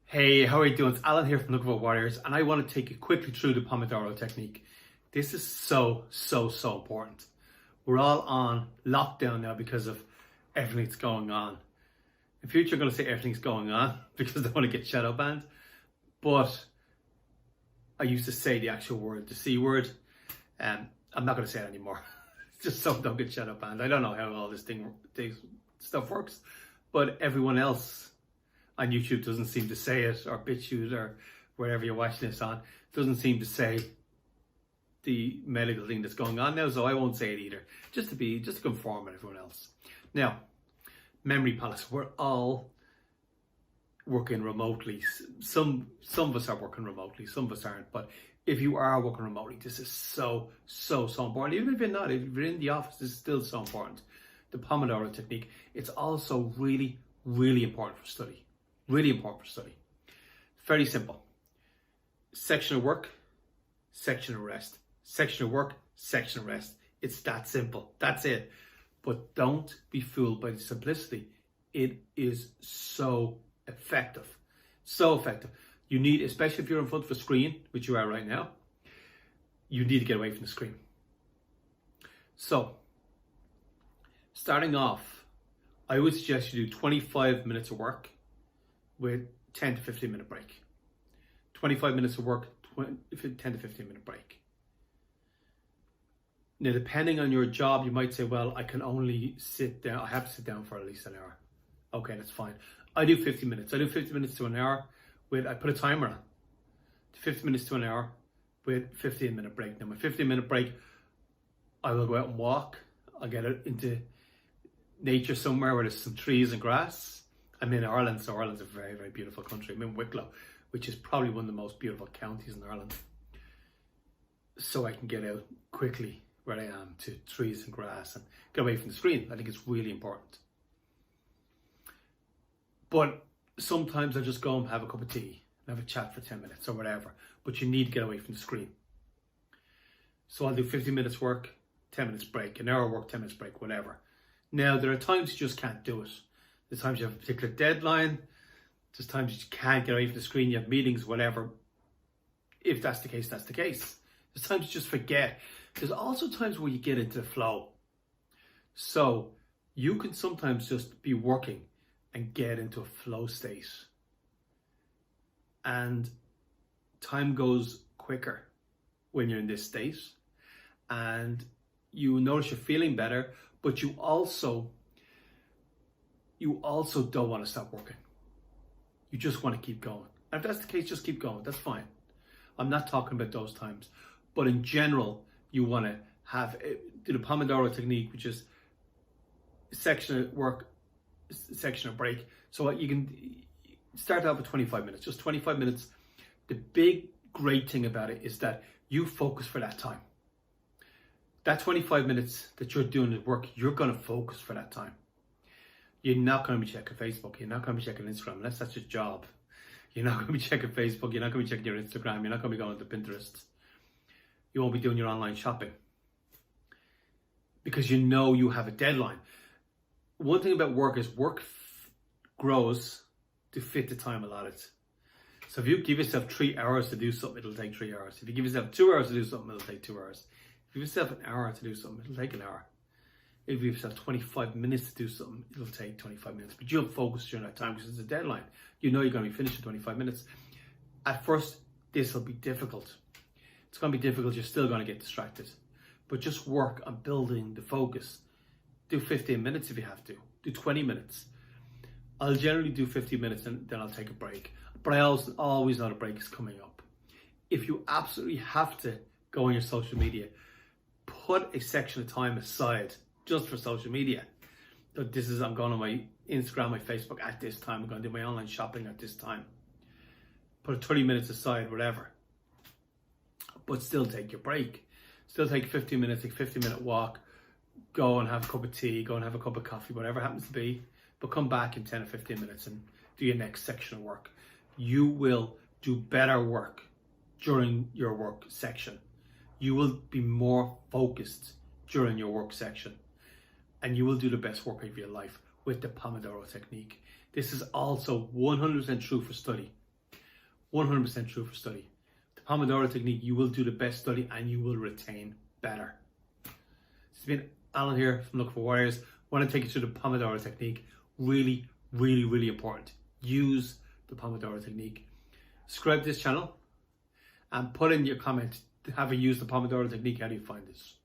Hey, how are you doing? It's Alan here from Look Warriors, and I want to take you quickly through the Pomodoro Technique. This is so important. We're all on lockdown now because of everything that's going on. In future, I'm going to say everything's going on because I want to get shadow banned. But I used to say the actual word, the C word, and I'm not going to say it anymore. Just so I don't get shadow banned. I don't know how all this stuff works, but everyone else on YouTube doesn't seem to say it, or BitChute, or wherever you're watching this on, doesn't seem to say the medical thing that's going on now, so I won't say it either, just to conform with everyone else. Now, memory palace, we're all working remotely. Some of us are working remotely, some of us aren't, but if you are working remotely, this is so important. Even if you're not, if you're in the office, this is still so important. The Pomodoro Technique, it's also really important for study. Really important for study. Very simple. Section of work, section of rest. Section of work, section of rest. It's that simple. That's it. But don't be fooled by the simplicity. It is so effective. So effective. You need, especially if you're in front of a screen, which you are right now, you need to get away from the screen. So, starting off, I would suggest you do 25 minutes of work with 10 to 15 minute break. 25 minutes of work, 10 to 15 minute break. Now, depending on your job, you might say, well, I can only sit down, I have to sit down for at least an hour. Okay, that's fine. I do 50 minutes. I do 50 minutes to an hour I put a timer on. 50 minutes to an hour with 15-minute break. Now, my 15-minute break, I will go out and walk. I'll get out into nature somewhere where there's some trees and grass. I'm in Ireland, so Ireland's a very beautiful country. I'm in Wicklow, which is probably one of the most beautiful counties in Ireland. So I can get out quickly where I am to trees and grass and get away from the screen. I think it's really important. But sometimes I just go and have a cup of tea and have a chat for 10 minutes or whatever. But you need to get away from the screen. So I'll do 50 minutes work, 10 minutes break, an hour work, 10 minutes break, whatever. Now, there are times you just can't do it. There's times you have a particular deadline. There's times you can't get away from the screen. You have meetings, whatever. If that's the case, that's the case. There's times you just forget. There's also times where you get into the flow. So you can sometimes just be working and get into a flow state. And time goes quicker when you're in this state. And you notice you're feeling better, but you also don't want to stop working. You just want to keep going. And if that's the case, just keep going. That's fine. I'm not talking about those times. But in general, you want to do the Pomodoro Technique, which is section of work, section of break. So you can start out with 25 minutes, just 25 minutes. The big great thing about it is that you focus for that time. That 25 minutes that you're doing the work, you're going to focus for that time. You're not going to be checking Facebook. You're not going to be checking Instagram unless that's your job. You're not going to be checking Facebook. You're not going to be checking your Instagram. You're not going to be going to Pinterest. You won't be doing your online shopping because you know you have a deadline. One thing about work is work grows to fit the time allotted. So if you give yourself 3 hours to do something, it'll take 3 hours. If you give yourself 2 hours to do something, it'll take 2 hours. If you give yourself an hour to do something, it'll take an hour. If you give yourself 25 minutes to do something, it'll take 25 minutes. But you'll focus during that time because it's a deadline. You know you're going to be finished in 25 minutes. At first, this will be difficult. It's going to be difficult. You're still going to get distracted. But just work on building the focus. Do 15 minutes if you have to. Do 20 minutes. I'll generally do 15 minutes and then I'll take a break. But I always know the break is coming up. If you absolutely have to go on your social media, put a section of time aside just for social media. So I'm going on my Instagram, my Facebook at this time. I'm going to do my online shopping at this time. Put 30 minutes aside, whatever. But still take your break. Still take 15 minutes, take a 15-minute walk. Go and have a cup of tea, go and have a cup of coffee, whatever it happens to be. But come back in 10 or 15 minutes and do your next section of work. You will do better work during your work section. You will be more focused during your work section. And you will do the best work of your life with the Pomodoro Technique. This is also 100% true for study. 100% true for study. The Pomodoro Technique, you will do the best study and you will retain better. It's been Alan here from Look for Warriors. I want to take you through the Pomodoro Technique. Really, really, really important. Use the Pomodoro Technique. Subscribe to this channel and put in your comment, have you used the Pomodoro Technique? How do you find this?